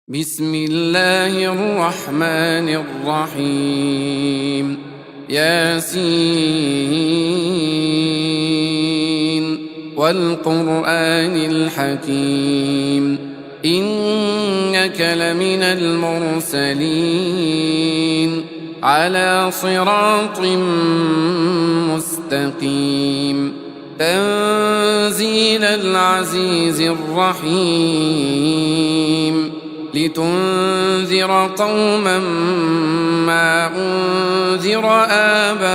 بسم الله الرحمن الرحيم ياسين والقرآن الحكيم إنك لمن المرسلين على صراط مستقيم تنزيل العزيز الرحيم لتنذر قوما ما أنذر آباؤهم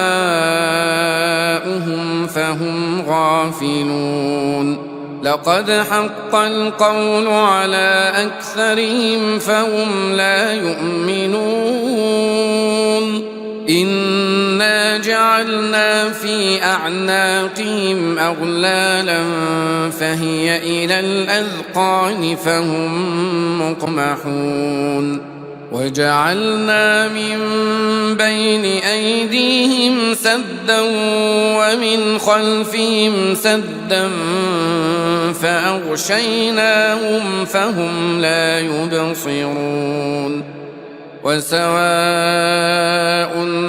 فهم غافلون لقد حق القول على أكثرهم فهم لا يؤمنون إنا جعلنا في أعناقهم أغلالا فهي إلى الأذقان فهم مقمحون وجعلنا من بين أيديهم سدا ومن خلفهم سدا فأغشيناهم فهم لا يبصرون وسواء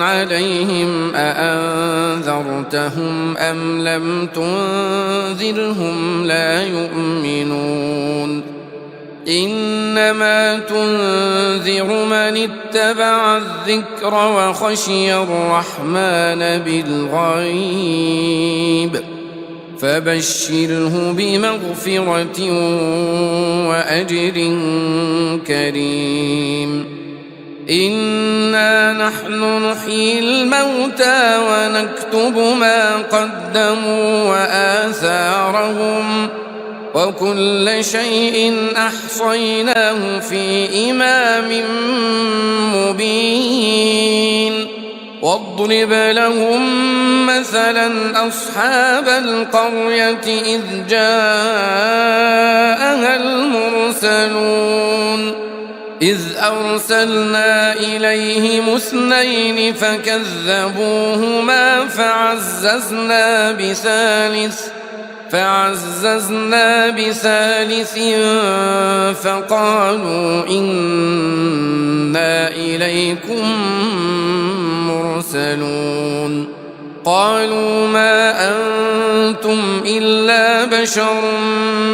عليهم أأنذرتهم أم لم تنذرهم لا يؤمنون إنما تنذر من اتبع الذكر وخشي الرحمن بالغيب فبشره بمغفرة وأجر كريم إنا نحن نحيي الموتى ونكتب ما قدموا وآثارهم وكل شيء أحصيناه في إمام مبين واضرب لهم مثلا أصحاب القرية إذ جاءها المرسلون إذ أرسلنا إليهم اثنين فكذبوهما فعززنا بثالث فقالوا إنا إليكم مرسلون قالوا ما أنتم إلا بشر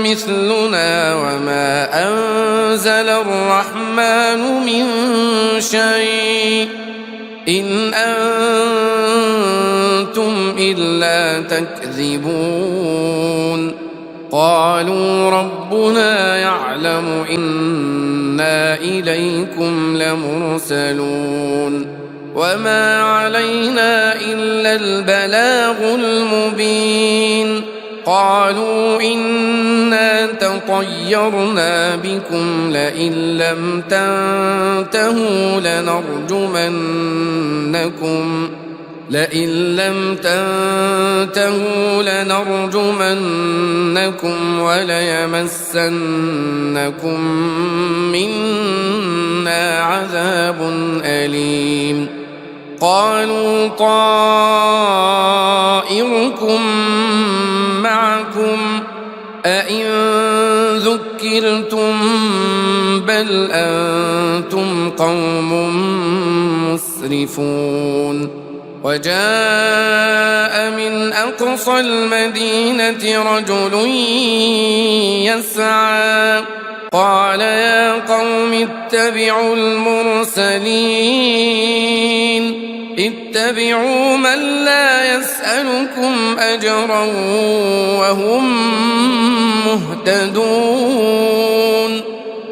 مثلنا وما أنزل الرحمن من شيء إن أنتم إلا تكذبون قالوا ربنا يعلم إنا إليكم لمرسلون وما علينا إلا البلاغ المبين قالوا إنا تطيرنا بكم لئن لم تنتهوا لنرجمنكم وليمسنكم منا عذاب أليم قالوا طائركم معكم أئن ذكرتم بل أنتم قوم مسرفون وجاء من أقصى المدينة رجل يسعى قال يا قوم اتبعوا المرسلين اتبعوا من لا يسألكم أجرا وهم مهتدون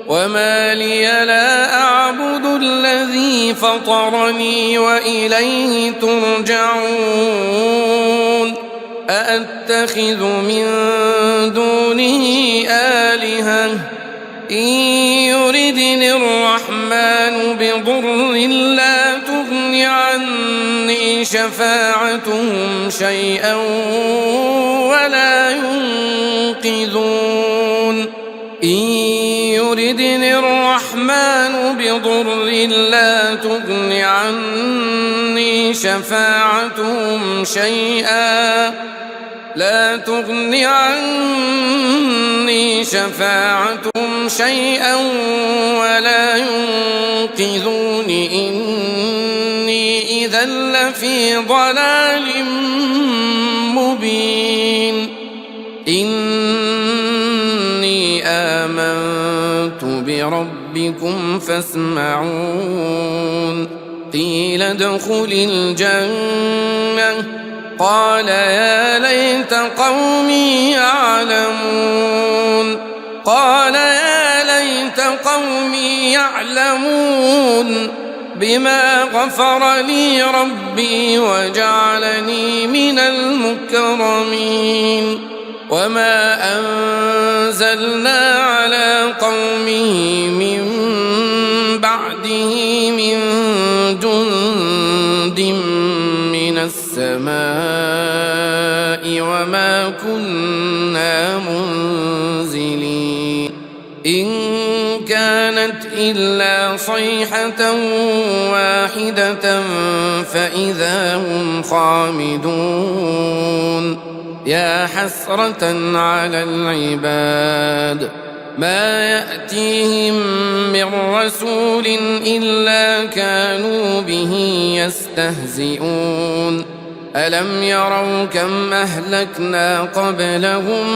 وما لي لا أعبد الذي فطرني وإليه ترجعون أأتخذ من دونه آلهة إن يردني الرحمن بضر لا تغن عني شفاعتهم شيئا ولا ينقذون إن يردني الرحمن بضر لا تغن عني شفاعتهم شيئا لا تغن عني شفاعتهم شيئا ولا ينقذون إني إذا لفي ضلال مبين إني آمنت بربكم فاسمعون قيل ادخل الجنة قال يا ليت قومي يعلمون قال يا ليت قومي يعلمون بما غفر لي ربي وجعلني من المكرمين وما أنزلنا على قومه من بعده من جند من السماء وما كنا منزلين إن كانت إلا صيحة واحدة فإذا هم خامدون يا حسرة على العباد ما يأتيهم من رسول إلا كانوا به يستهزئون ألم يروا كم أهلكنا قبلهم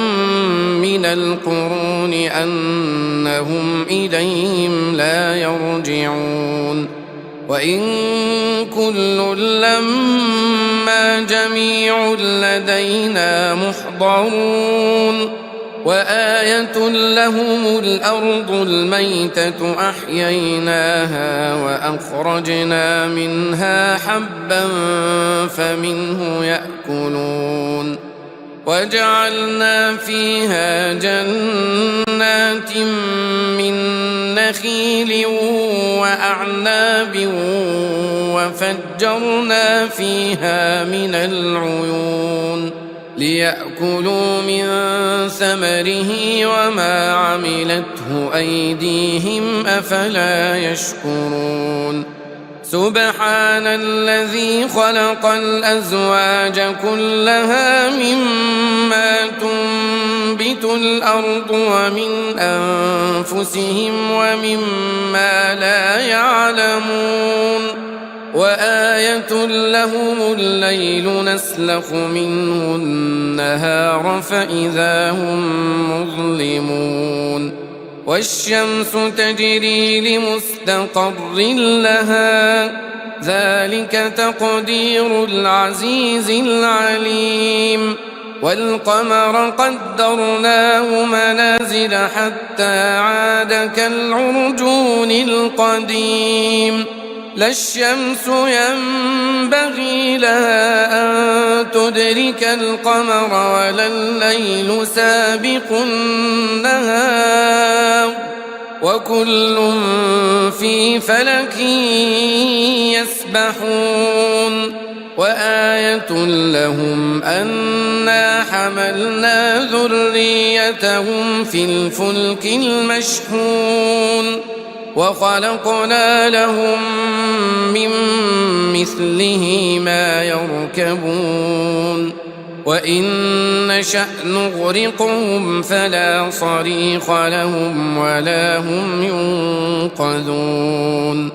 من القرون أنهم إليهم لا يرجعون وإن كل لما جميع لدينا محضرون وآية لهم الأرض الميتة أحييناها وأخرجنا منها حبا فمنه يأكلون وجعلنا فيها جنات من نخيل وأعناب وفجرنا فيها من العيون ليأكلوا من ثمره وما عملته أيديهم أفلا يشكرون سبحان الذي خلق الأزواج كلها مما تنبت الأرض ومن أنفسهم ومما لا يعلمون وآية لهم الليل نسلخ منه النهار فإذا هم مظلمون والشمس تجري لمستقر لها ذلك تقدير العزيز العليم والقمر قدرناه منازل حتى عاد كالعرجون القديم لا الشمس ينبغي لها أن تدرك القمر ولا الليل سابق النهار وكل في فلك يسبحون وآية لهم أنا حملنا ذريتهم في الفلك المشحون وخلقنا لهم من مثله ما يركبون وإن نشأ نغرقهم فلا صريخ لهم ولا هم ينقذون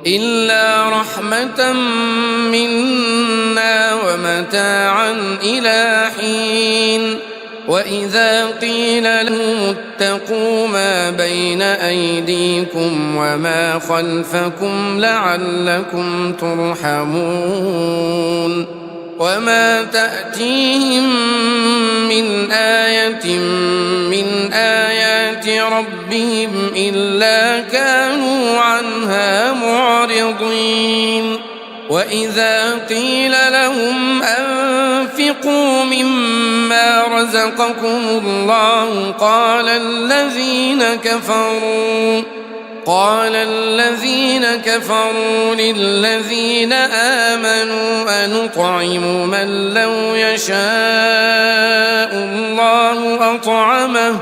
إلا رحمة منا ومتاعا إلى حين وإذا قيل لهم اتقوا ما بين أيديكم وما خلفكم لعلكم ترحمون وما تأتيهم من آية من آيات ربهم إلا كانوا عنها معرضين وإذا قيل لهم أنفقوا مما رزقكم الله قال الذين كفروا للذين آمنوا أنطعم من لو يشاء الله أطعمه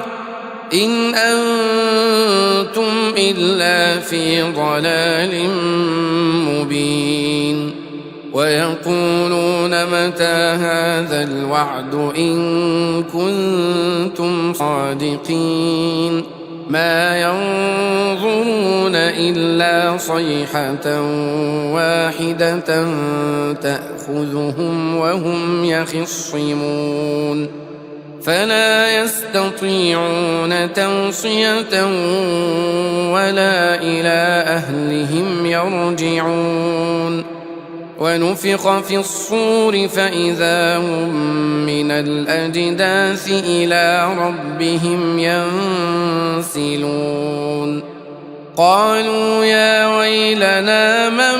إن أنتم إلا في ضلال مبين ويقولون متى هذا الوعد إن كنتم صادقين ما ينظرون إلا صيحة واحدة تأخذهم وهم يخصمون فلا يستطيعون توصية ولا إلى أهلهم يرجعون ونفخ في الصور فإذا هم من الأجداث إلى ربهم ينسلون قالوا يا ويلنا من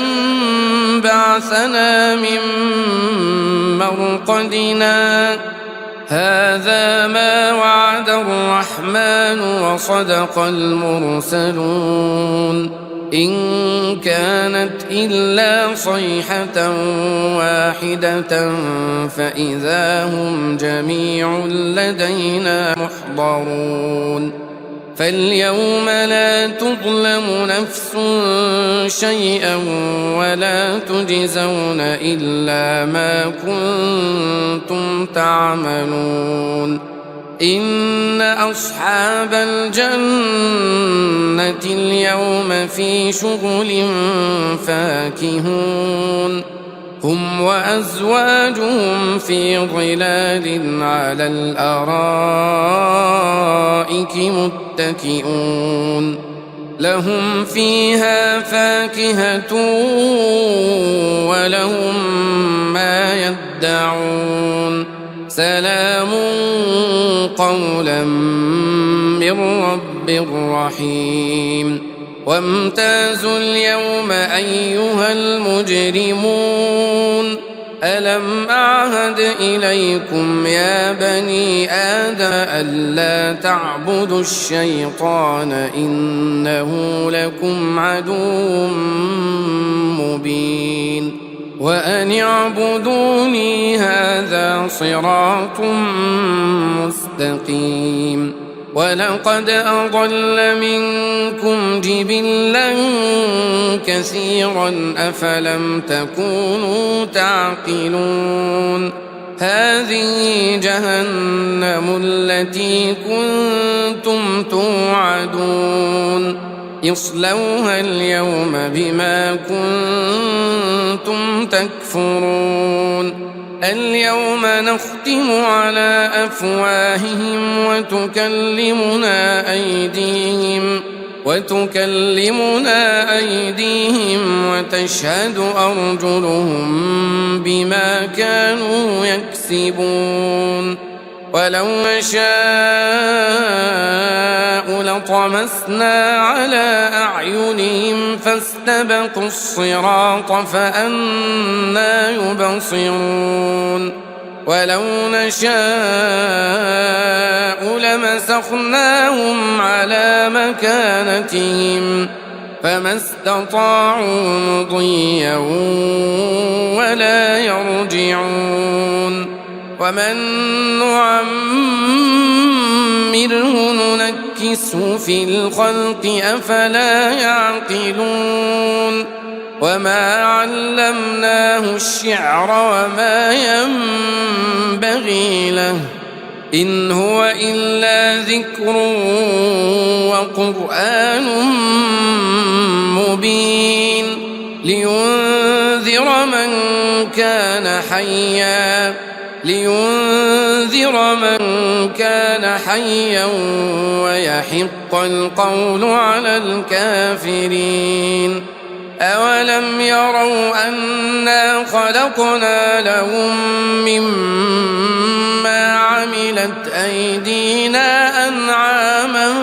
بعثنا من مرقدنا هذا ما وعد الرحمن وصدق المرسلون إن كانت إلا صيحة واحدة فإذا هم جميع لدينا محضرون فاليوم لا تظلم نفس شيئا ولا تجزون إلا ما كنتم تعملون إن أصحاب الجنة اليوم في شغل فاكهون هم وأزواجهم في ظلال على الأرائك متكئون لهم فيها فاكهة ولهم ما يدعون سلام قولا من رب رحيم وامتازوا اليوم أيها المجرمون ألم أعهد إليكم يا بني آدم ألا تعبدوا الشيطان إنه لكم عدو مبين وأن اعبدوني هذا صراط مستقيم ولقد أضل منكم جبلا كثيرا أفلم تكونوا تعقلون هذه جهنم التي كنتم توعدون اصلوها اليوم بما كنتم تكفرون اليوم نختم على أفواههم وتكلمنا أيديهم وتشهد أرجلهم بما كانوا يكسبون ولو نشاء لطمسنا على أعينهم فاستبقوا الصراط فأنى يبصرون ولو نشاء لمسخناهم على مكانتهم فما استطاعوا مضيا ولا يرجعون ومن نعمره ننكسه في الخلق أفلا يعقلون وما علمناه الشعر وما ينبغي له إن هو إلا ذكر وقرآن مبين لينذر من كان حيا ويحق القول على الكافرين أولم يروا أنا خلقنا لهم مما عملت أيدينا أنعاما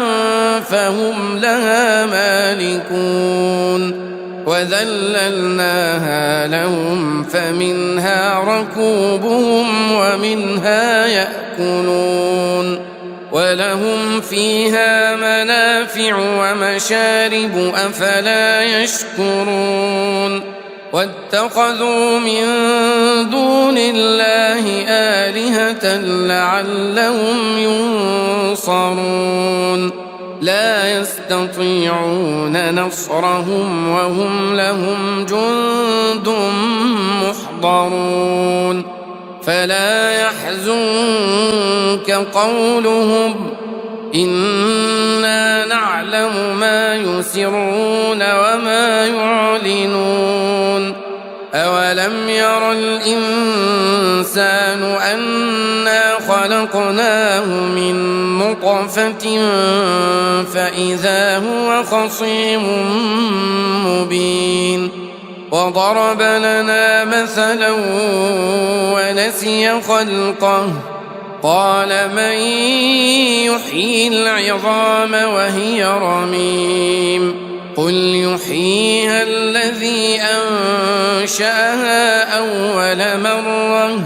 فهم لها مالكون وذللناها لهم فمنها ركوبهم ومنها يأكلون ولهم فيها منافع ومشارب أفلا يشكرون واتخذوا من دون الله آلهة لعلهم ينصرون لا يستطيعون نصرهم وهم لهم جند محضرون فلا يحزنك قولهم إنا نعلم ما يسرون وما يعلنون أولم ير الإنسان أنا خلقناه من نطفة فإذا هو خصيم مبين وضرب لنا مثلا ونسي خلقه قال من يحيي العظام وهي رميم قل يحييها الذي أنشأها أول مرة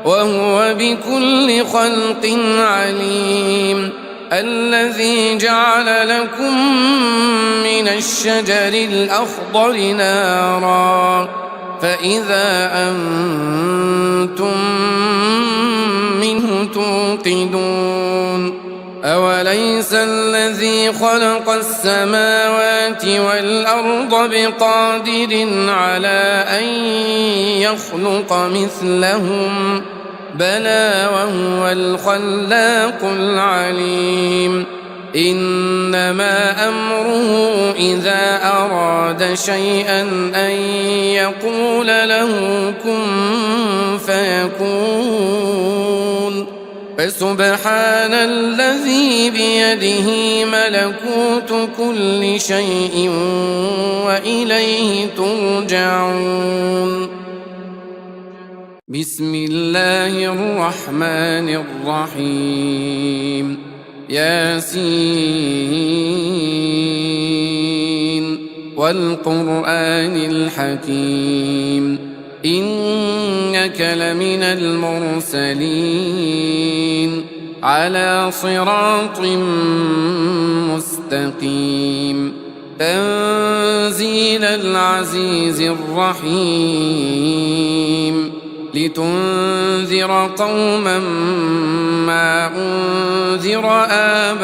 وهو بكل خلق عليم الذي جعل لكم من الشجر الأخضر نارا فإذا أنتم منه توقدون أوليس الذي خلق السماوات والأرض بقادر على أن يخلق مثلهم بلى وهو الخلاق العليم إنما أمره إذا أراد شيئا أن يقول له كن فيكون فسبحان الذي بيده ملكوت كل شيء وإليه ترجعون بسم الله الرحمن الرحيم ياسين والقرآن الحكيم إنك لمن المرسلين على صراط مستقيم تنزيل العزيز الرحيم لتنذر قوما ما أنذر آباؤهم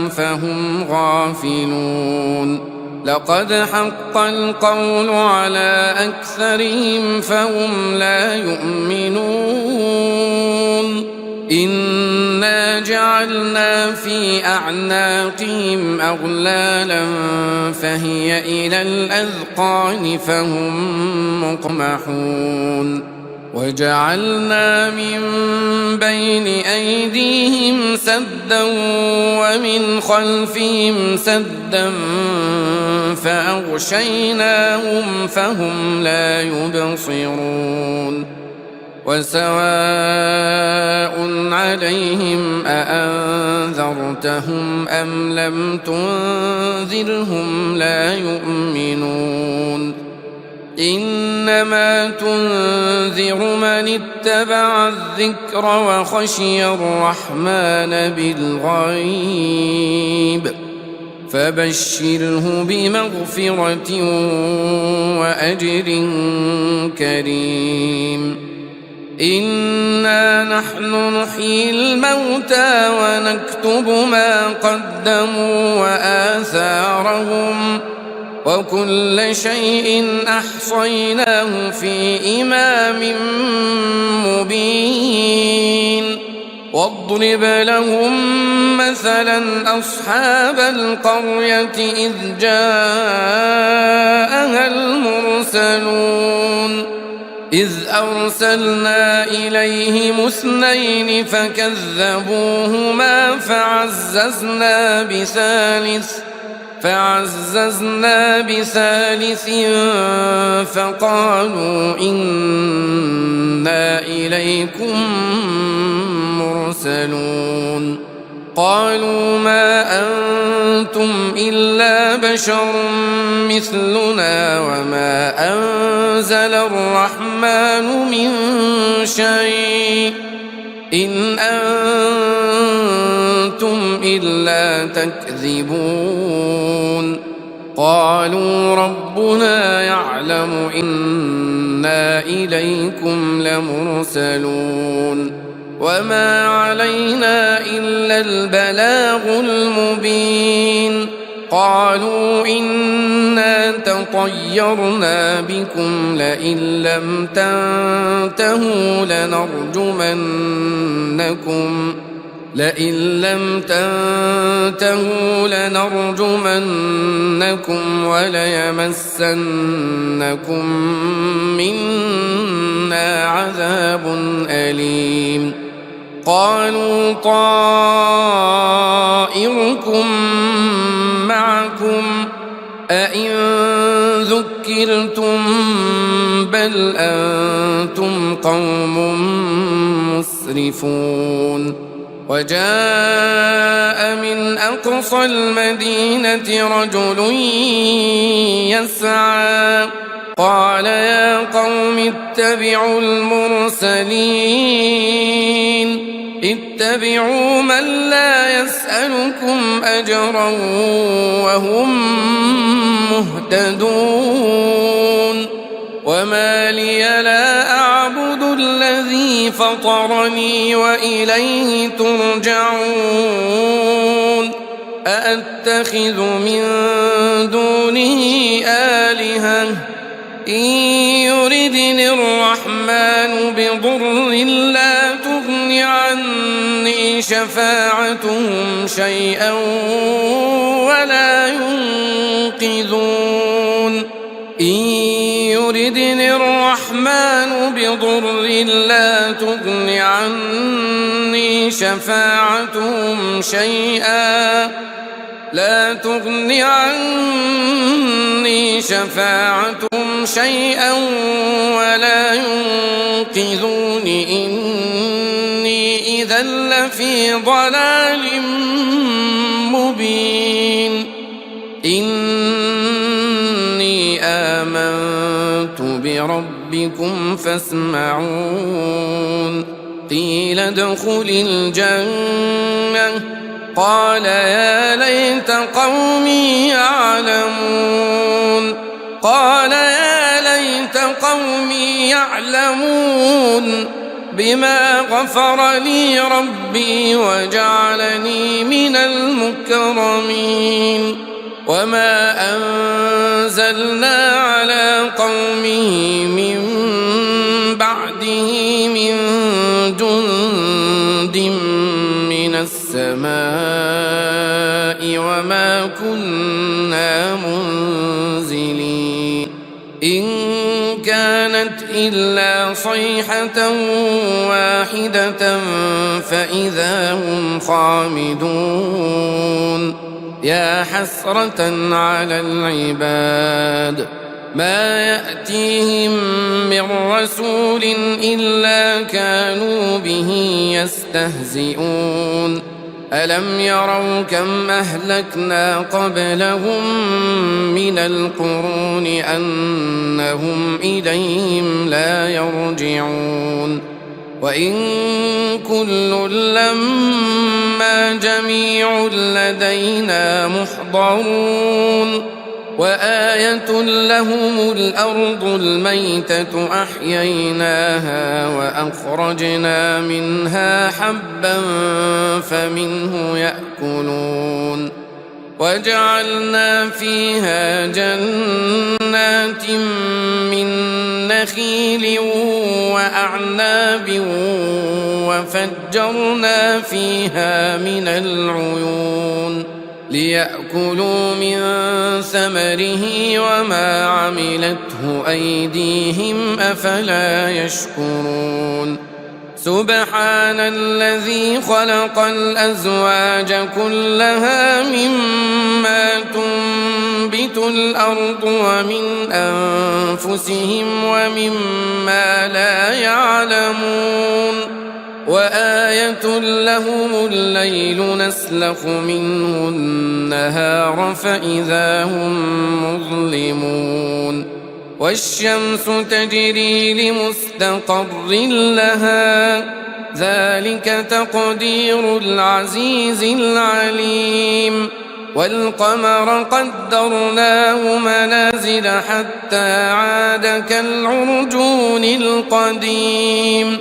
فهم غافلون لقد حق القول على أكثرهم فهم لا يؤمنون إنا جعلنا في أعناقهم أغلالا فهي إلى الأذقان فهم مقمحون وجعلنا من بين أيديهم سدا ومن خلفهم سدا فأغشيناهم فهم لا يبصرون وسواء عليهم أأنذرتهم أم لم تنذرهم لا يؤمنون إنما تنذر من اتبع الذكر وخشي الرحمن بالغيب فبشره بمغفرة وأجر كريم إنا نحن نحيي الموتى ونكتب ما قدموا وآثارهم وكل شيء أحصيناه في إمام مبين واضرب لهم مثلا أصحاب القرية إذ جاءها المرسلون إذ أرسلنا إليهم اثنين فكذبوهما فعززنا بثالث فقالوا إنا إليكم مرسلون قالوا ما أنتم إلا بشر مثلنا وما أنزل الرحمن من شيء إن أنتم إلا تكذبون قالوا ربنا يعلم إنا إليكم لمرسلون وما علينا إلا البلاغ المبين قالوا إنا تطيرنا بكم لئن لم لئن لم تنتهوا لنرجمنكم وليمسنكم منا عذاب أليم قالوا طائركم معكم أئن ذكرتم بل أنتم قوم مسرفون وجاء من أقصى المدينة رجل يسعى قال يا قوم اتبعوا المرسلين اتبعوا من لا يسألكم أجرا وهم مهتدون وما لي لا أعبد الذي فطرني وإليه ترجعون أأتخذ من دونه آلهة إن يردني الرحمن بضر لا تغن عني شفاعتهم شيئا ولا ينقذون إن يردني الرحمن بضر لا تغن عني شفاعتهم شيئا ولا ينقذون إني إذا لفي ضلال مبين إني آمنت بربكم فاسمعون قيل ادخل الجنة قال يا ليت قومي يعلمون بما غفر لي ربي وجعلني من المكرمين وما أنزلنا على قومه من بعده من جند من السماء وما كنا منزلين إن كانت إلا صيحة واحدة فإذا هم خامدون يا حسرة على العباد ما يأتيهم من رسول إلا كانوا به يستهزئون ألم يروا كم أهلكنا قبلهم من القرون أنهم إليهم لا يرجعون وإن كل لما جميع لدينا محضرون وآية لهم الأرض الميتة أحييناها وأخرجنا منها حبا فمنه يأكلون وجعلنا فيها جنات من نخيل وأعناب وفجرنا فيها من العيون ليأكلوا من ثمره وما عملته أيديهم أفلا يشكرون سبحان الذي خلق الأزواج كلها مما تنبت الأرض ومن أنفسهم ومما لا يعلمون وآية لهم الليل نسلخ منه النهار فإذا هم مظلمون والشمس تجري لمستقر لها ذلك تقدير العزيز العليم والقمر قدرناه منازل حتى عاد كالعرجون القديم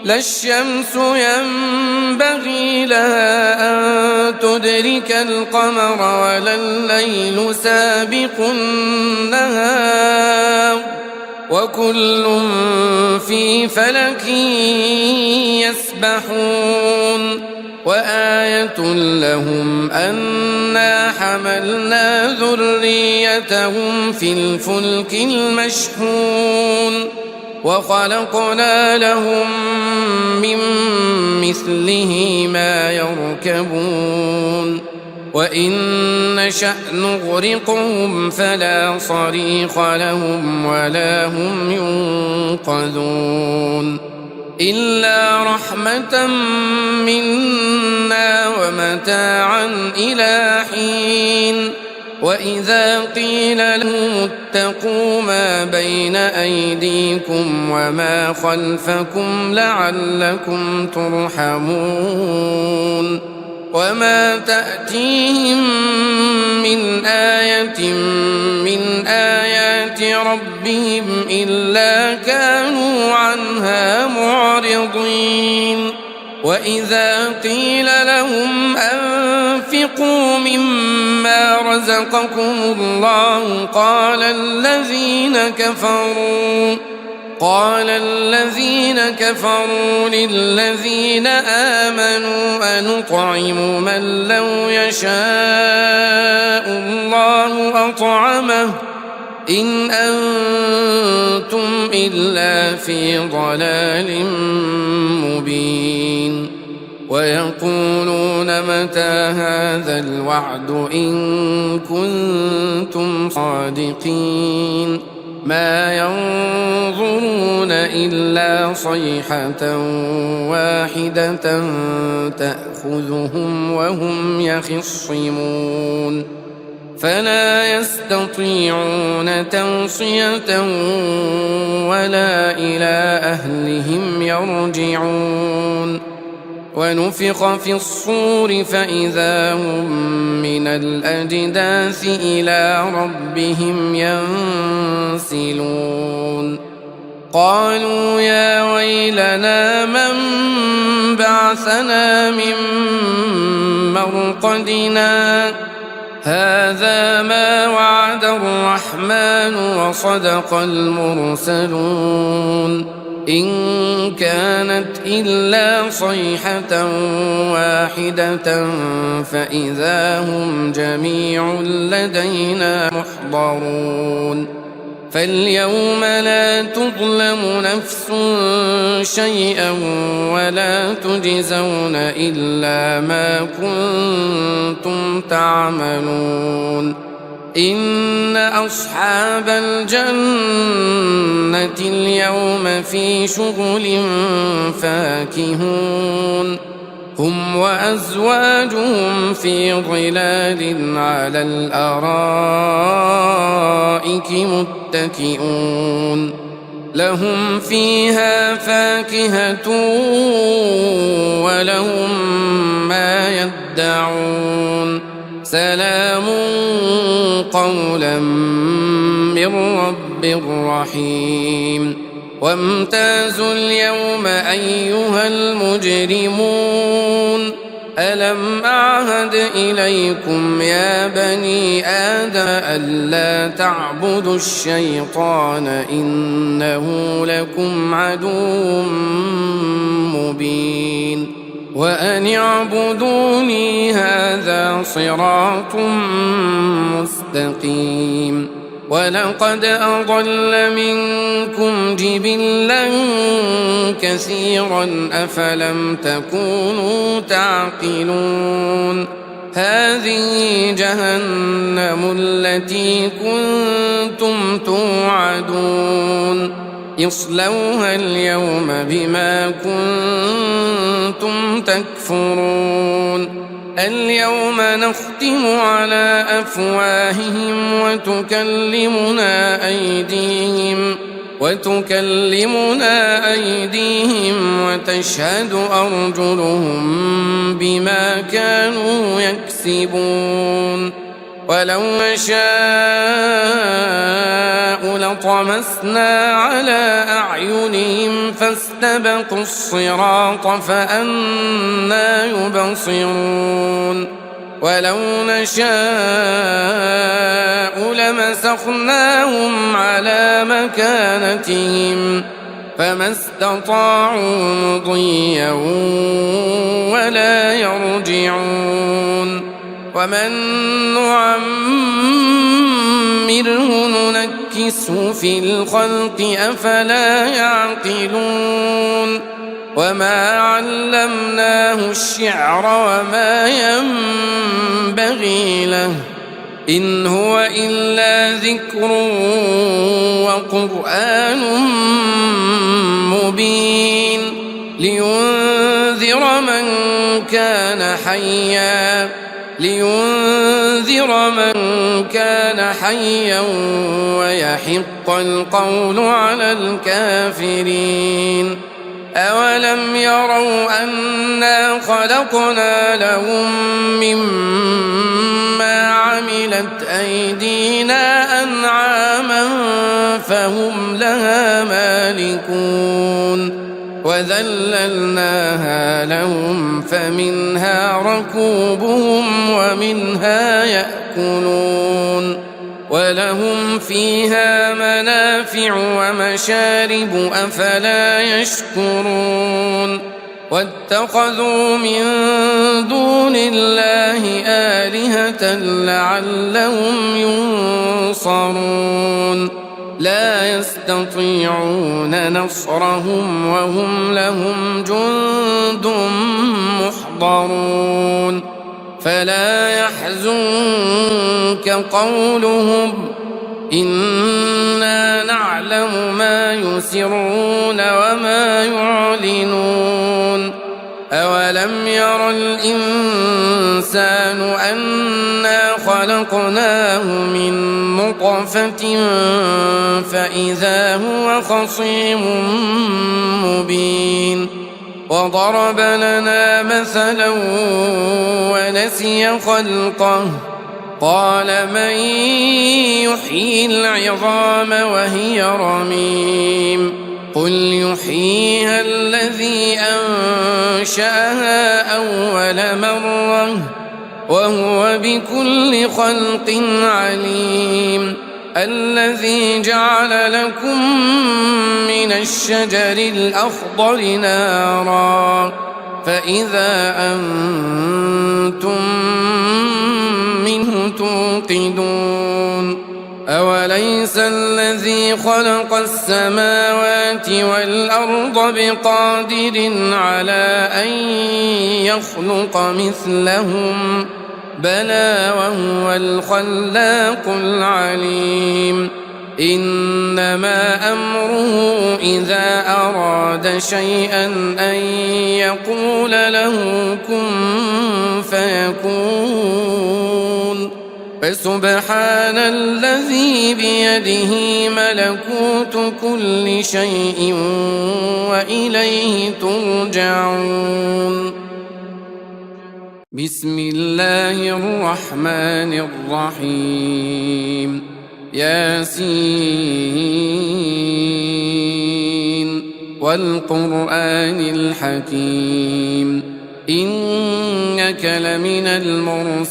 لا الشمس ينبغي لها أن تدرك القمر ولا الليل سابق النهار وكل في فلك يسبحون وآية لهم أنا حملنا ذريتهم في الفلك المشحون وخلقنا لهم من مثله ما يركبون وإن نشأ نغرقهم فلا صريخ لهم ولا هم ينقذون إلا رحمة منا ومتاعا إلى حين وإذا قيل لهم اتقوا ما بين أيديكم وما خلفكم لعلكم ترحمون وما تأتيهم من آية من آيات ربهم إلا كانوا عنها معرضين وإذا قيل لهم أنفقوا مما رزقكم الله قال الذين كفروا للذين آمنوا أنطعم من لو يشاء الله أطعمه إن أنتم إلا في ضلال مبين ويقولون متى هذا الوعد إن كنتم صادقين ما ينظرون إلا صيحة واحدة تأخذهم وهم يخصمون فلا يستطيعون توصية ولا إلى أهلهم يرجعون ونفخ في الصور فإذا هم من الأجداث إلى ربهم ينسلون قالوا يا ويلنا من بعثنا من مرقدنا هذا ما وعد الرحمن وصدق المرسلون إن كانت إلا صيحة واحدة فإذا هم جميع لدينا محضرون فاليوم لا تظلم نفس شيئا ولا تجزون إلا ما كنتم تعملون إن أصحاب الجنة اليوم في شغل فاكهون هم وأزواجهم في ظلال على الأرائك متكئون لهم فيها فاكهة ولهم ما يدعون سلام قولا من رب رحيم وامتازوا اليوم أيها المجرمون ألم أعهد إليكم يا بني آدم ألا تعبدوا الشيطان إنه لكم عدو مبين وأن اعبدوني هذا صراط مستقيم ولقد أضل منكم جبلا كثيرا أفلم تكونوا تعقلون هذه جهنم التي كنتم توعدون اصلوها اليوم بما كنتم تكفرون اليوم نختم على أفواههم وتكلمنا أيديهم وتشهد أرجلهم بما كانوا يكسبون ولو نشاء لطمسنا على أعينهم فاستبقوا الصراط فأنى يبصرون ولو نشاء لمسخناهم على مكانتهم فما استطاعوا مضيا ولا يرجعون ومن نعمره ننكسه في الخلق أفلا يعقلون وما علمناه الشعر وما ينبغي له إن هو إلا ذكر وقرآن مبين لينذر من كان حيا ويحق القول على الكافرين أولم يروا أنا خلقنا لهم مما عملت أيدينا أنعاما فهم لها مالكون وذللناها لهم فمنها ركوبهم ومنها يأكلون ولهم فيها منافع ومشارب أفلا يشكرون واتخذوا من دون الله آلهة لعلهم ينصرون لا يستطيعون نصرهم وهم لهم جند محضرون فلا يحزنك قولهم إنا نعلم ما يسرون وما يعلنون أولم ير الإنسان أنا خلقناه من نطفة فإذا هو خصيم مبين وضرب لنا مثلا ونسي خلقه قال من يحيي العظام وهي رميم قل يحييها الذي أنشأها أول مرة وهو بكل خلق عليم الذي جعل لكم من الشجر الأخضر نارا فإذا أنتم منه توقدون أوليس الذي خلق السماوات والأرض بقادر على أن يخلق مثلهم بلى وهو الخلاق العليم إنما أمره إذا أراد شيئا أن يقول له كن فيكون فسبحان الذي بيده ملكوت كل شيء وإليه ترجعون بسم الله الرحمن الرحيم ياسين والقرآن الحكيم إنك لمن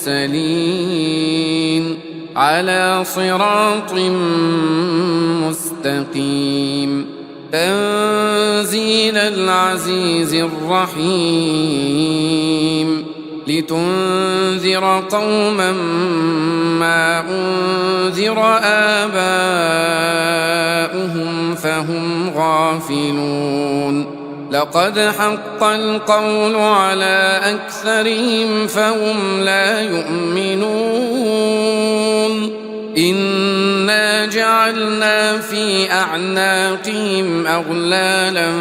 المرسلين على صراط مستقيم تنزيل العزيز الرحيم لتنذر قوما ما أنذر آباؤهم فهم غافلون لقد حق القول على أكثرهم فهم لا يؤمنون إنا جعلنا في أعناقهم أغلالا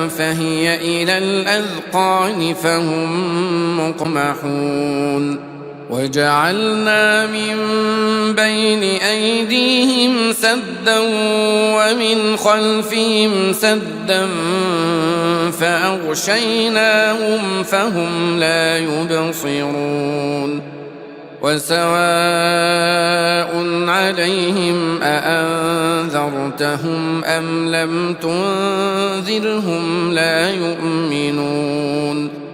فهي إلى الأذقان فهم مقمحون وجعلنا من بين أيديهم سدا ومن خلفهم سدا فأغشيناهم فهم لا يبصرون وسواء عليهم أأنذرتهم أم لم تنذرهم لا يؤمنون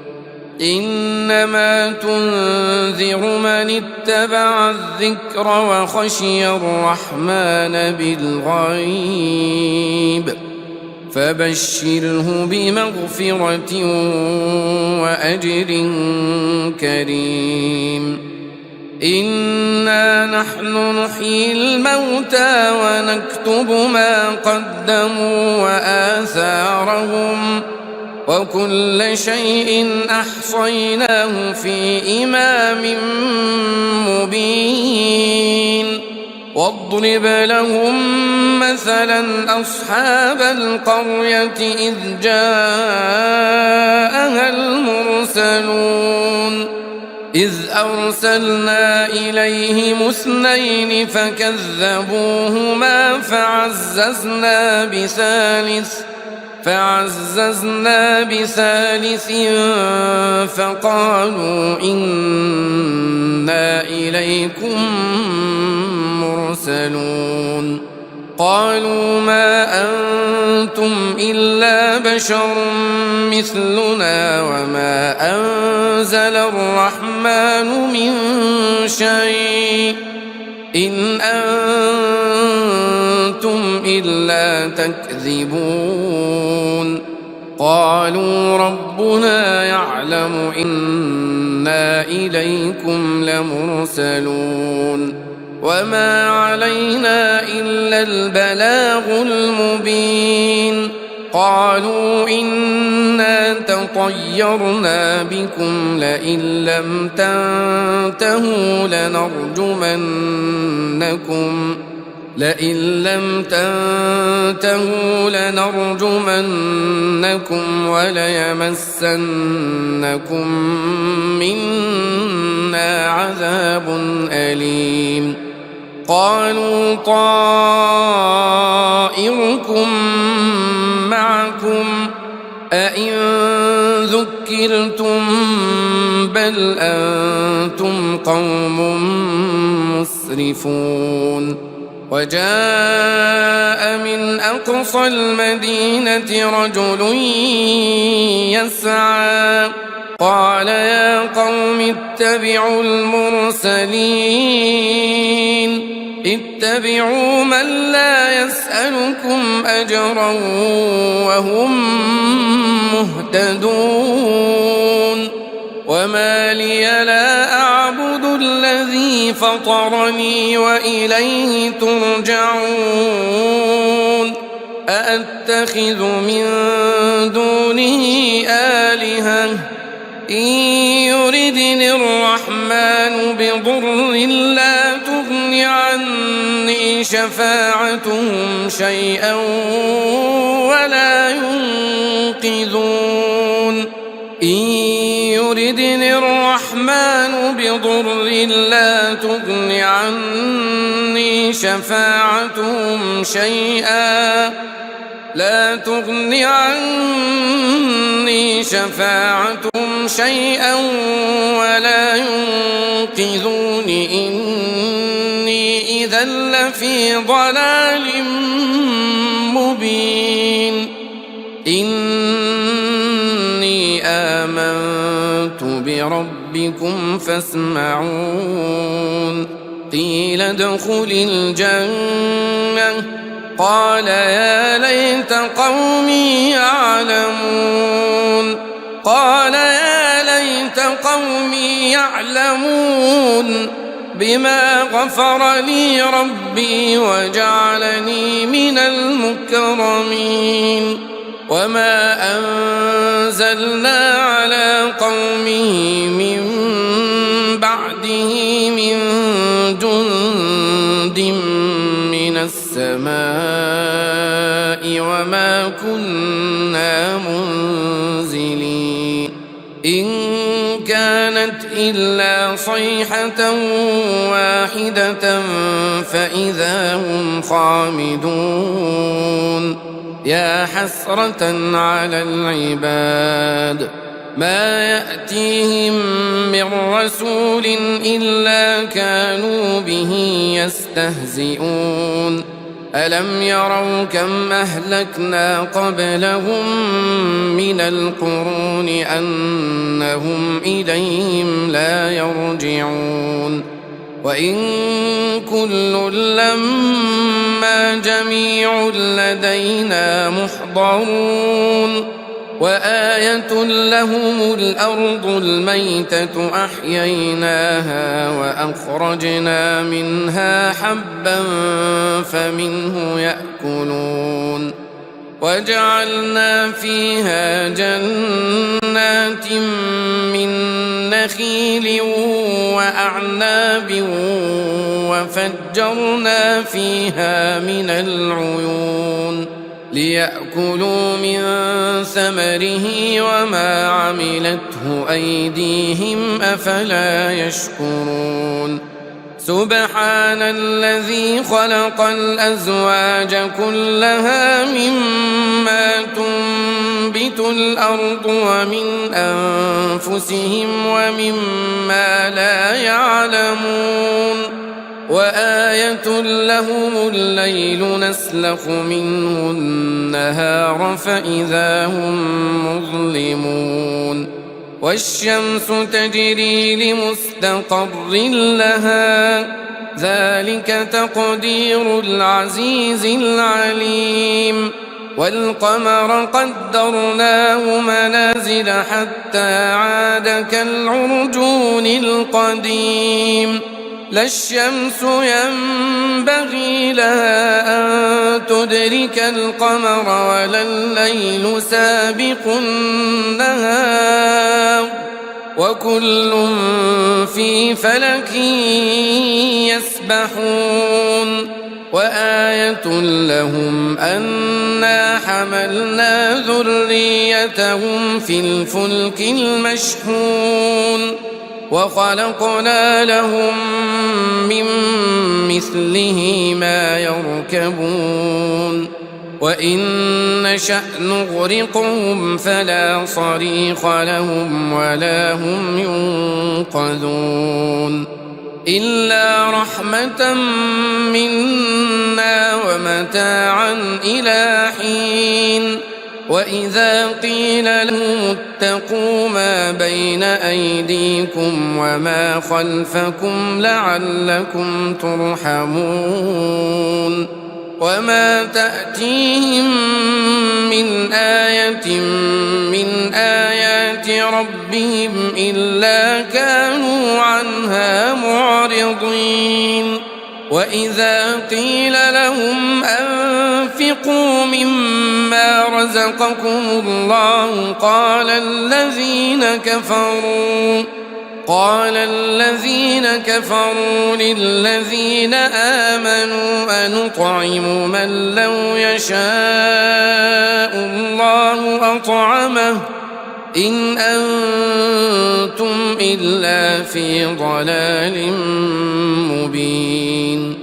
إنما تنذر من اتبع الذكر وخشي الرحمن بالغيب فبشره بمغفرة وأجر كريم. إنا نحن نحيي الموتى ونكتب ما قدموا وآثارهم وكل شيء أحصيناه في إمام مبين. واضرب لهم مثلا أصحاب القرية إذ جاءها المرسلون إذ أرسلنا إليهم اثنين فكذبوهما فعززنا بثالث فقالوا إنا إليكم مرسلون. قالوا ما أنتم إلا بشر مثلنا وما أنزل الرحمن من شيء إن أنتم إلا تكذبون. قالوا ربنا يعلم إنا إليكم لمرسلون وما علينا إلا البلاغ المبين. قالوا إنا تطيرنا بكم لئن لم تنتهوا لنرجمنكم وليمسنكم منا عذاب أليم. قالوا طائركم معكم أئن ذكرتم بل أنتم قوم مسرفون. وجاء من أقصى المدينة رجل يسعى قال يا قوم اتبعوا المرسلين اتبعوا من لا يسألكم أجرا وهم مهتدون. وما لي لا أعبد الذي فطرني وإليه ترجعون. أأتخذ من دونه آلهة إن يردني الرحمن بضر لا تغن عني شفاعتهم شيئا ولا ينقذون. إن يردني الرحمن بضر لا تغن عني شفاعتهم شيئا ولا ينقذون إني إذا لفي ضلال مبين. إني آمنت بربكم فاسمعون. قيل ادخل الجنة قال يا ليت قومي يعلمون بما غفر لي ربي وجعلني من المكرمين. وما أنزلنا على قومه من بعده من جند من السماء وما كنا منزلين. إن كانت إلا صيحة واحدة فإذا هم خامدون. يا حسرة على العباد ما يأتيهم من رسول إلا كانوا به يستهزئون. ألم يروا كم أهلكنا قبلهم من القرون أنهم إليهم لا يرجعون. وإن كل لما جميع لدينا محضرون وآية لهم الأرض الميتة أحييناها وأخرجنا منها حبا فمنه يأكلون وجعلنا فيها جنات من نخيل وأعناب وفجرنا فيها من العيون ليأكلوا من ثمره وما عملته أيديهم أفلا يشكرون سبحان الذي خلق الأزواج كلها مما تنبت الأرض ومن أنفسهم ومما لا يعلمون وآية لهم الليل نسلخ منه النهار فإذا هم مظلمون والشمس تجري لمستقر لها ذلك تقدير العزيز العليم والقمر قدرناه منازل حتى عاد كالعرجون القديم لا الشمس ينبغي لها أن تدرك القمر ولا الليل سابق النهار وكل في فلك يسبحون وآية لهم أنا حملنا ذريتهم في الفلك المشحون وخلقنا لهم من مثله ما يركبون وإن نشأ نغرقهم فلا صريخ لهم ولا هم ينقذون إلا رحمة منا ومتاعا إلى حين وإذا قيل لهم اتقوا ما بين أيديكم وما خلفكم لعلكم ترحمون وما تأتيهم من آية من آيات ربهم إلا كانوا عنها معرضين وإذا قيل لهم أنفقوا مما رزقكم الله قال الذين كفروا للذين آمنوا أنطعم من لو يشاء الله أطعمه إن أنتم إلا في ضلال مبين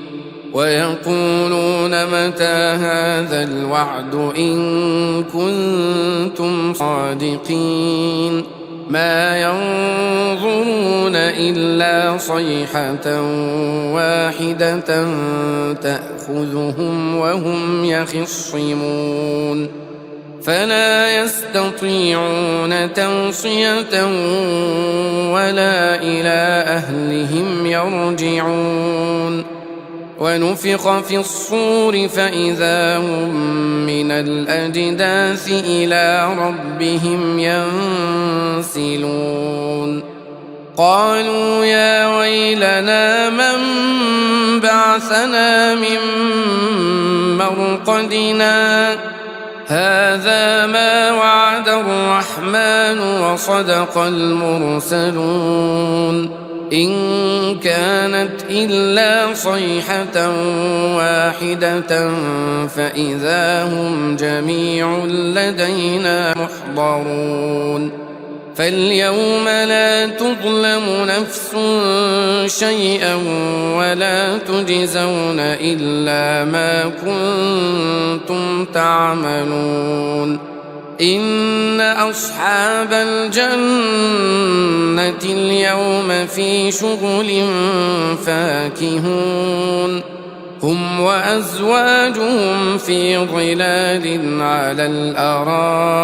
ويقولون متى هذا الوعد إن كنتم صادقين ما ينظرون إلا صيحة واحدة تأخذهم وهم يخصمون فلا يستطيعون توصية ولا إلى أهلهم يرجعون ونفخ في الصور فإذا هم من الأجداث إلى ربهم ينسلون قالوا يا ويلنا من بعثنا من مرقدنا هذا ما وعد الرحمن وصدق المرسلون إن كانت إلا صيحة واحدة فإذا هم جميع لدينا محضرون فاليوم لا تظلم نفس شيئا ولا تجزون إلا ما كنتم تعملون إن أصحاب الجنة اليوم في شغل فاكهون هم وأزواجهم في ظلال على الأرائك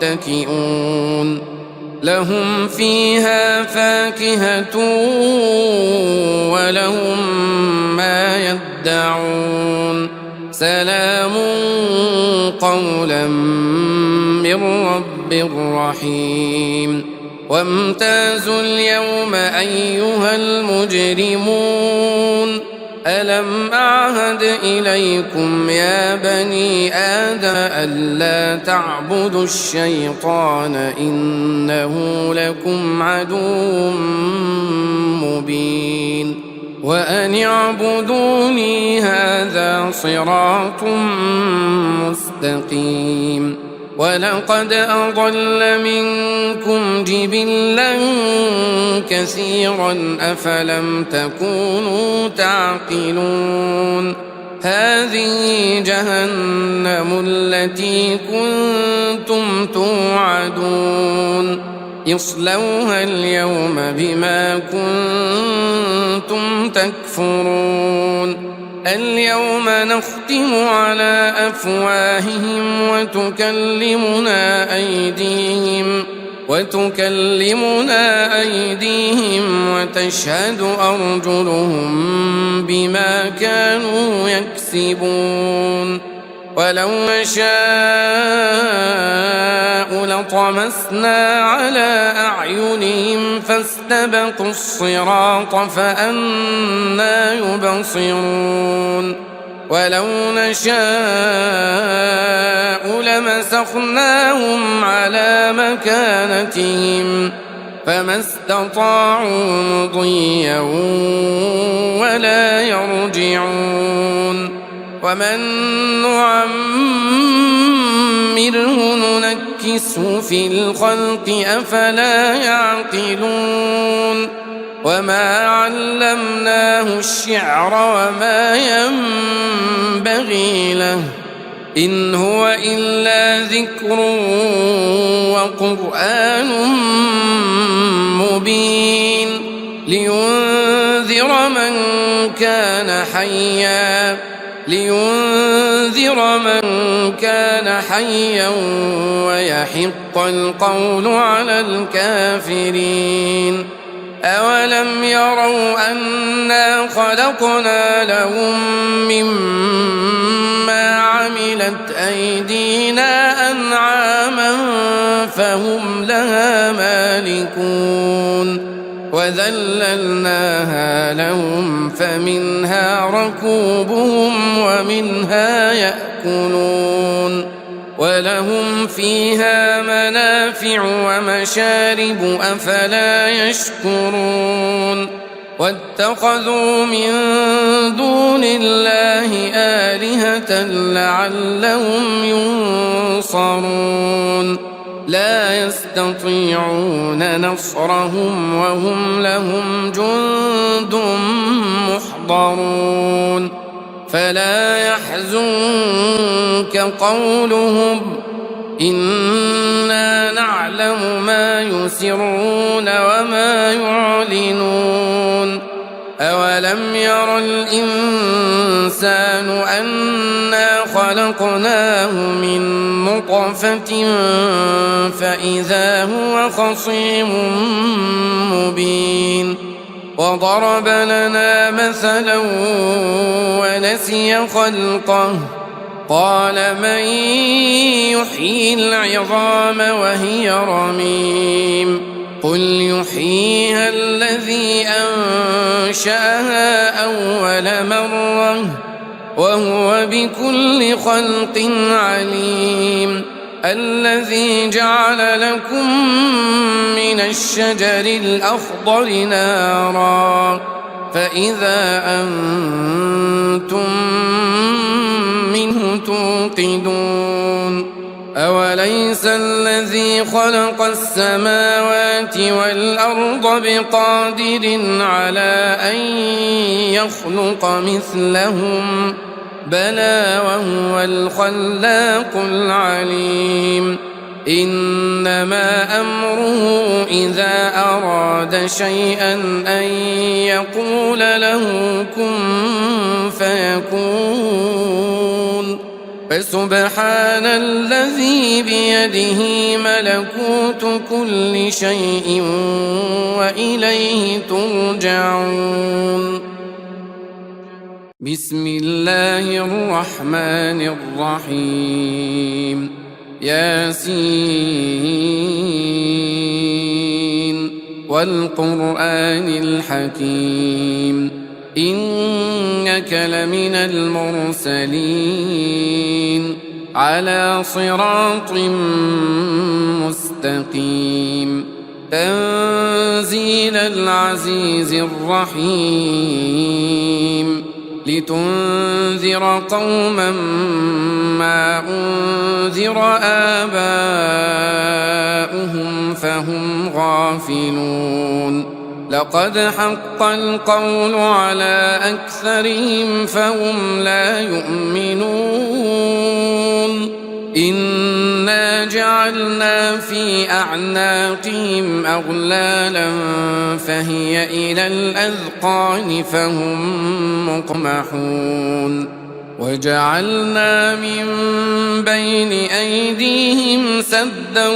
متكئون لهم فيها فاكهة ولهم ما يدعون سلام قولا من رب رحيم وامتازوا اليوم أيها المجرمون ألم أعهد إليكم يا بني آدم ألا تعبدوا الشيطان إنه لكم عدو مبين وأن اعبدوني هذا صراط مستقيم ولقد أضل منكم جبلا كثيرا أفلم تكونوا تعقلون هذه جهنم التي كنتم توعدون اصلوها اليوم بما كنتم تكفرون اليوم نختم على أفواههم وتكلمنا أيديهم وتشهد أرجلهم بما كانوا يكسبون ولو نشاء لطمسنا على أعينهم فاستبقوا الصراط فأنى يبصرون ولو نشاء لمسخناهم على مكانتهم فما استطاعوا مضيا ولا يرجعون ومن نعمره ننكسه في الخلق أفلا يعقلون وما علمناه الشعر وما ينبغي له إن هو إلا ذكر وقرآن مبين لينذر من كان حيا ويحق القول على الكافرين أولم يروا أنا خلقنا لهم مما عملت أيدينا أنعاما فهم لها مالكون وذللناها لهم فمنها ركوبهم ومنها يأكلون ولهم فيها منافع ومشارب أفلا يشكرون واتخذوا من دون الله آلهة لعلهم ينصرون لا يستطيعون نصرهم وهم لهم جند محضرون فلا يحزنك قولهم إنا نعلم ما يسرون وما يعلنون أولم ير الإنسان أنا خلقناه من نطفة فإذا هو خصيم مبين وضرب لنا مثلا ونسي خلقه قال من يحيي العظام وهي رميم قل يحييها الذي أنشأها أول مرة وهو بكل خلق عليم الذي جعل لكم من الشجر الأخضر نارا فإذا أنتم منه توقدون أوليس الذي خلق السماوات والأرض بقادر على أن يخلق مثلهم بلى وهو الخلاق العليم إنما أمره إذا أراد شيئا أن يقول له كن فيكون فسبحان الذي بيده ملكوت كل شيء وإليه ترجعون. بسم الله الرحمن الرحيم. ياسين والقرآن الحكيم إنك لمن المرسلين على صراط مستقيم تنزيل العزيز الرحيم لتنذر قوما ما أنذر آباؤهم فهم غافلون لقد حق القول على أكثرهم فهم لا يؤمنون إنا جعلنا في أعناقهم أغلالا فهي إلى الأذقان فهم مقمحون وجعلنا من بين أيديهم سدا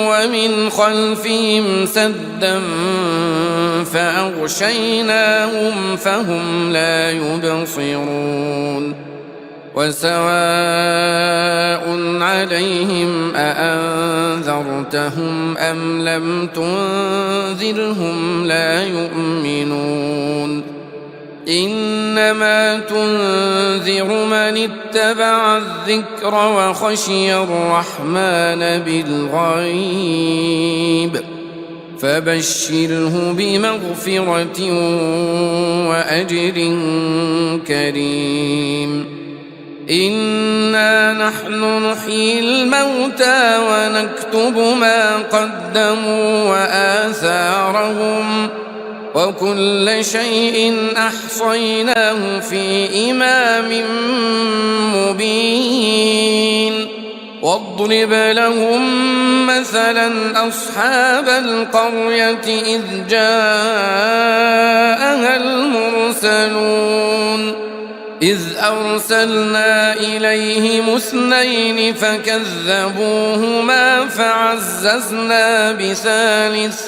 ومن خلفهم سدا فأغشيناهم فهم لا يبصرون وسواء عليهم أأنذرتهم أم لم تنذرهم لا يؤمنون إنما تنذر من اتبع الذكر وخشي الرحمن بالغيب فبشره بمغفرة وأجر كريم إنا نحن نحيي الموتى ونكتب ما قدموا وآثارهم وكل شيء أحصيناه في إمام مبين واضرب لهم مثلا أصحاب القرية إذ جاءها المرسلون إذ أرسلنا إليهم اثنين فكذبوهما فعززنا بثالث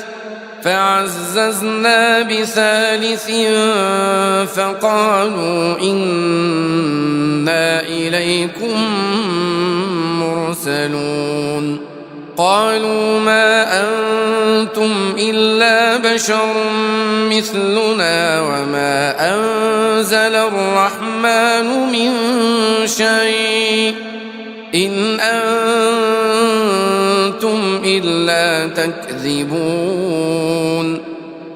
فقالوا إنا إليكم مرسلون قالوا ما أنتم إلا بشر مثلنا وما أنزل الرحمن من شيء إن أنتم إلا تكذبون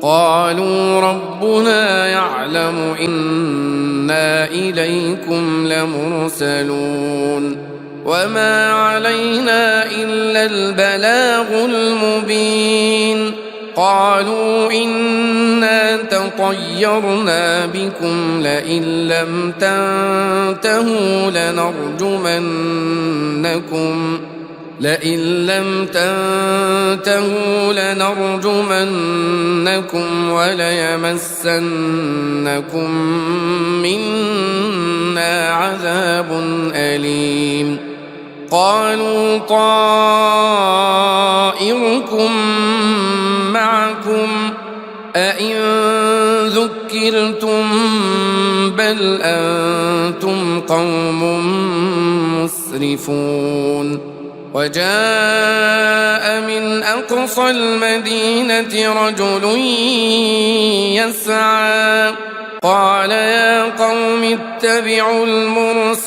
قالوا ربنا يعلم إنا إليكم لمرسلون وما علينا إلا البلاغ المبين قالوا إنا تطيرنا بكم لئن لم تنتهوا لنرجمنكم وليمسنكم منا عذاب أليم قالوا طائركم معكم أئن ذكرتم بل أنتم قوم مسرفون وجاء من أقصى المدينة رجل يسعى قال يا قوم اتبعوا المرسلين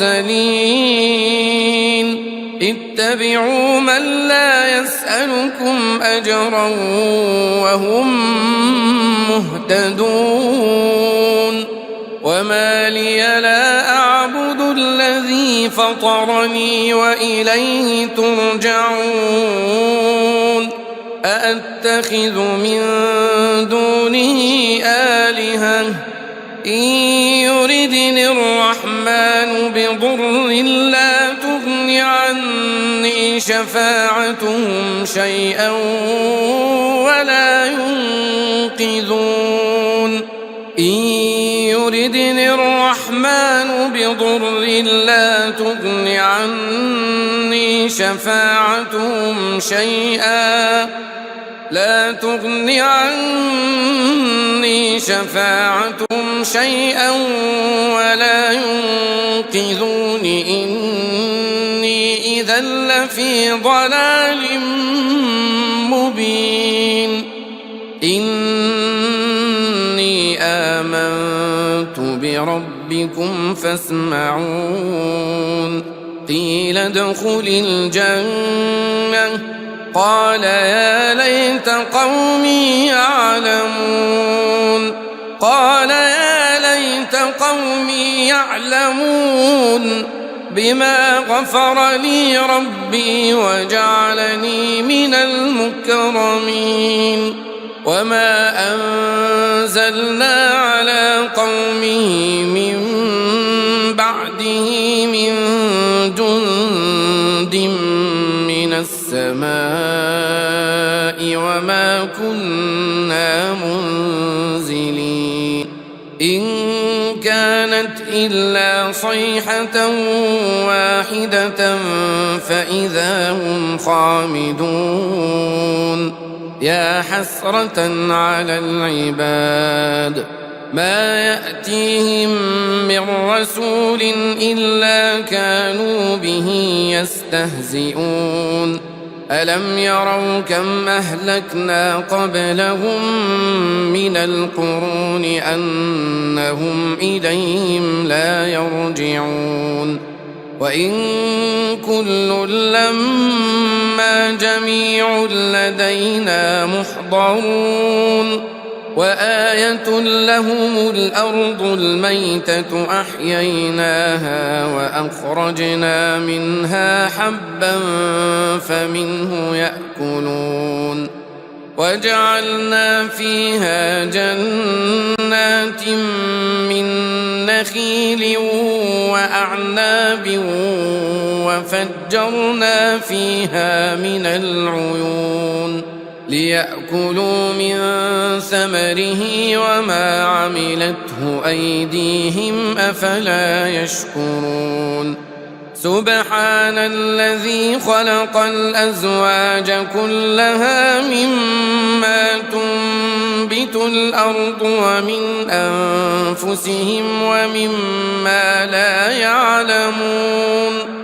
اتبعوا من لا يسألكم أجرا وهم مهتدون وما لي لا أعبد الذي فطرني وإليه ترجعون أأتخذ من دونه آلهة إن يردني الرحمن بضر لا تغن عني شفاعتهم شيئا ولا ينقذون إن يردني الرحمن بضر لا تغن عني شفاعتهم شيئا ولا ينقذون إني إذا لفي ضلال مبين إني آمنت بربكم فاسمعون قيل ادخل الجنة قال يا ليت قومي يعلمون بما غفر لي ربي وجعلني من المكرمين وما أنزلنا على قومه من بعده من جند من السماء وما كنا منزلين إن كانت إلا صيحة واحدة فإذا هم خامدون يا حسرة على العباد ما يأتيهم من رسول إلا كانوا به يستهزئون ألم يروا كم أهلكنا قبلهم من القرون أنهم إليهم لا يرجعون وإن كل لما جميع لدينا محضرون وآية لهم الأرض الميتة أحييناها وأخرجنا منها حبا فمنه يأكلون وجعلنا فيها جنات من نخيل وأعناب وفجرنا فيها من العيون ليأكلوا من ثمره وما عملته أيديهم أفلا يشكرون سبحان الذي خلق الأزواج كلها مما تنبت الأرض ومن أنفسهم ومما لا يعلمون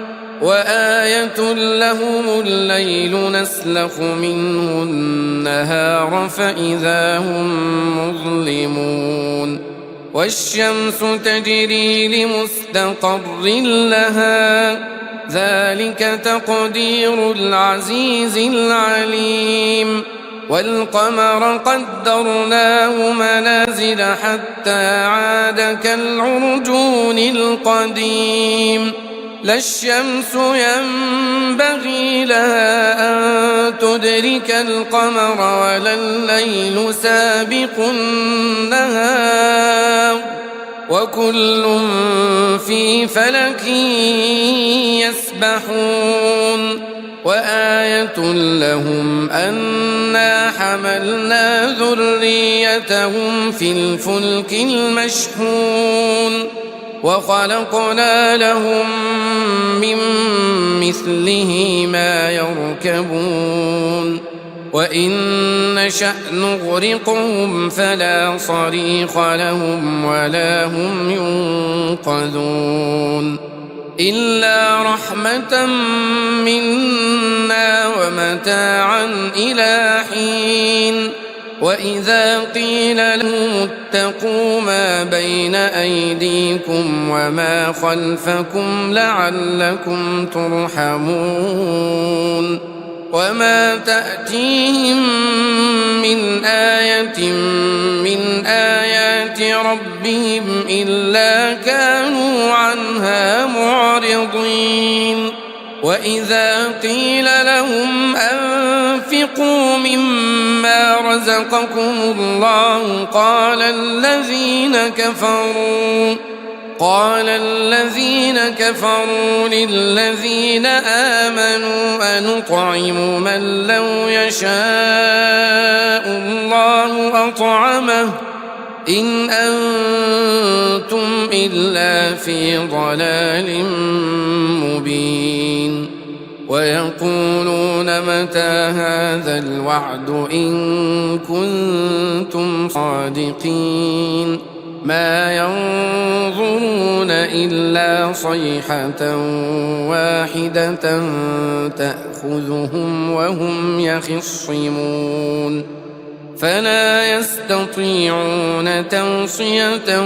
وآية لهم الليل نسلخ منه النهار فإذا هم مظلمون والشمس تجري لمستقر لها ذلك تقدير العزيز العليم والقمر قدرناه منازل حتى عاد كالعرجون القديم لا الشمس ينبغي لها أن تدرك القمر ولا الليل سابق النهار وكل في فلك يسبحون وآية لهم أنا حملنا ذريتهم في الفلك المشحون وخلقنا لهم من مثله ما يركبون وإن نشأ نغرقهم فلا صريخ لهم ولا هم ينقذون إلا رحمة منا ومتاعا إلى حين وإذا قيل لهم اتقوا ما بين أيديكم وما خلفكم لعلكم ترحمون وما تأتيهم من آية من آيات ربهم إلا كانوا عنها معرضين وإذا قيل لهم أنفقوا مما رزقكم الله قال الذين كفروا للذين آمنوا أنطعم من لو يشاء الله أطعمه إن أنتم إلا في ضلال مبين ويقولون متى هذا الوعد إن كنتم صادقين ما ينظرون إلا صيحة واحدة تأخذهم وهم يخصمون فلا يستطيعون توصية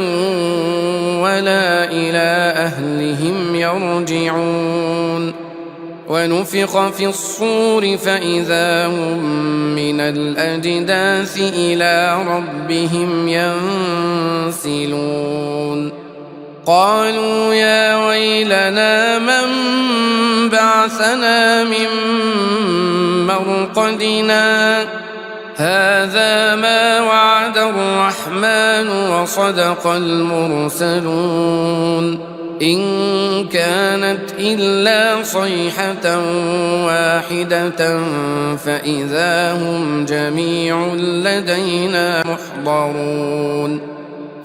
ولا إلى أهلهم يرجعون ونفخ في الصور فإذا هم من الأجداث إلى ربهم ينسلون قالوا يا ويلنا من بعثنا من مرقدنا هذا ما وعد الرحمن وصدق المرسلون إن كانت إلا صيحة واحدة فإذا هم جميع لدينا محضرون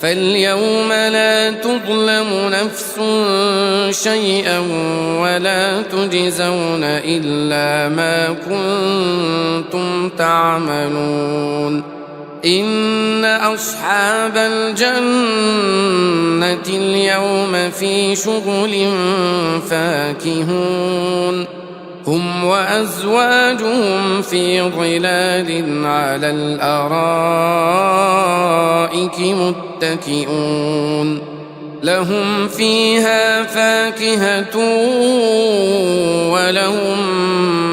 فاليوم لا تظلم نفس شيئا ولا تجزون إلا ما كنتم تعملون إن أصحاب الجنة اليوم في شغل فاكهون هم وأزواجهم في ظلال على الأرائك متكئون لهم فيها فاكهة ولهم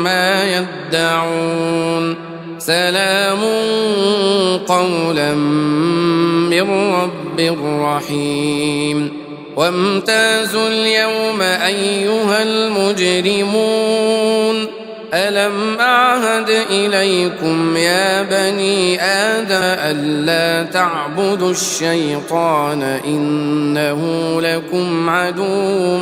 ما يدعون سلام قولا من رب رحيم وامتازوا اليوم أيها المجرمون ألم أعهد إليكم يا بني آدم ألا تعبدوا الشيطان إنه لكم عدو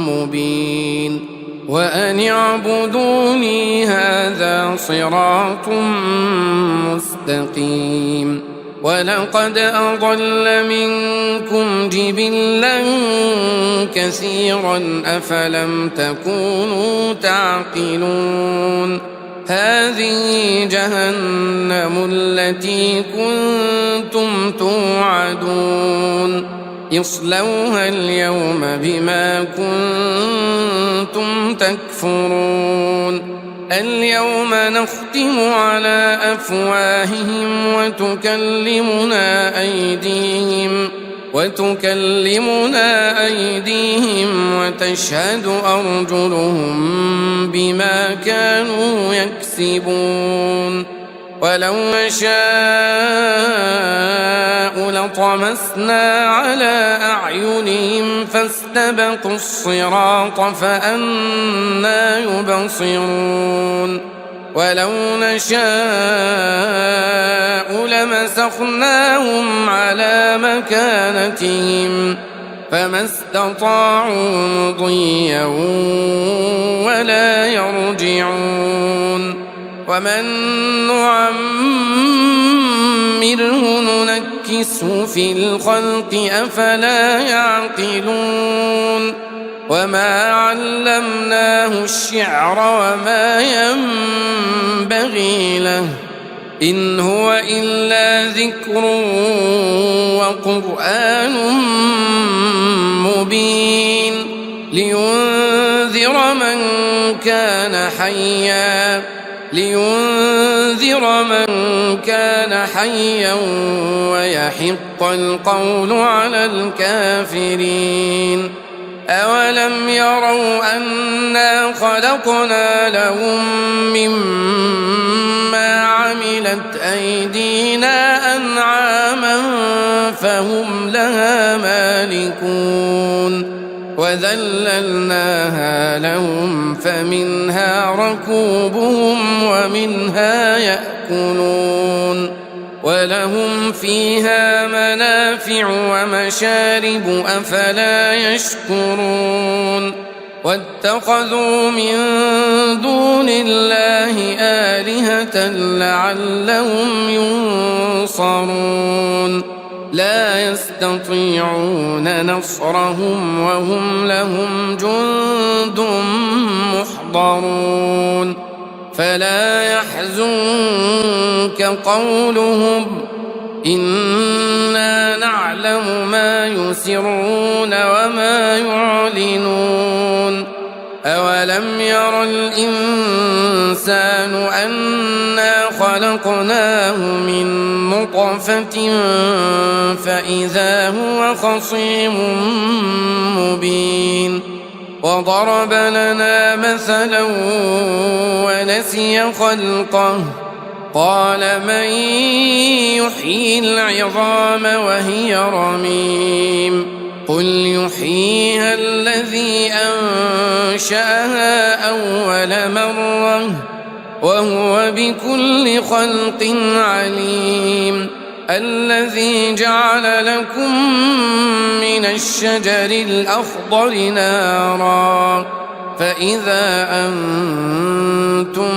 مبين وأن اعبدوني هذا صراط مستقيم ولقد أضل منكم جبلا كثيرا أفلم تكونوا تعقلون هذه جهنم التي كنتم توعدون اصلوها اليوم بما كنتم تكفرون اليوم نختم على أفواههم وتكلمنا أيديهم وتشهد أرجلهم بما كانوا يكسبون ولو نشاء لطمسنا على أعينهم فاستبقوا الصراط فأنى يبصرون ولو نشاء لمسخناهم على مكانتهم فما استطاعوا مضيا ولا يرجعون ومن نعمره ننكسه في الخلق أفلا يعقلون وما علمناه الشعر وما ينبغي له إن هو إلا ذكر وقرآن مبين لينذر من كان حيا ويحق القول على الكافرين أولم يروا أنا خلقنا لهم مما عملت أيدينا أنعاما فهم لها مالكون وذللناها لهم فمنها ركوبهم ومنها يأكلون ولهم فيها منافع ومشارب أفلا يشكرون واتخذوا من دون الله آلهة لعلهم ينصرون لا يستطيعون نصرهم وهم لهم جند محضرون فلا يحزنك قولهم إنا نعلم ما يسرون وما يعلنون أولم ير الإنسان أنا خلقناه من نطفة فإذا هو خصيم مبين وضرب لنا مثلا ونسي خلقه قال من يحيي العظام وهي رميم قل يحييها الذي أنشأها أول مرة وهو بكل خلق عليم الذي جعل لكم من الشجر الأخضر نارا فإذا أنتم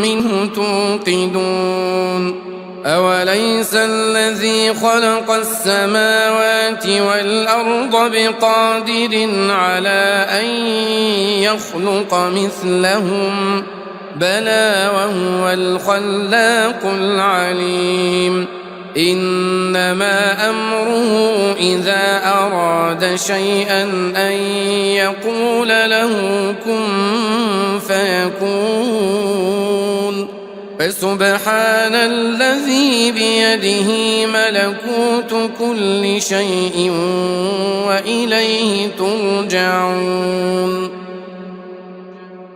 منه توقدون أوليس الذي خلق السماوات والأرض بقادر على أن يخلق مثلهم بلى وهو الخلاق العليم إنما أمره إذا أراد شيئا أن يقول له كن فيكون فسبحان الذي بيده ملكوت كل شيء وإليه ترجعون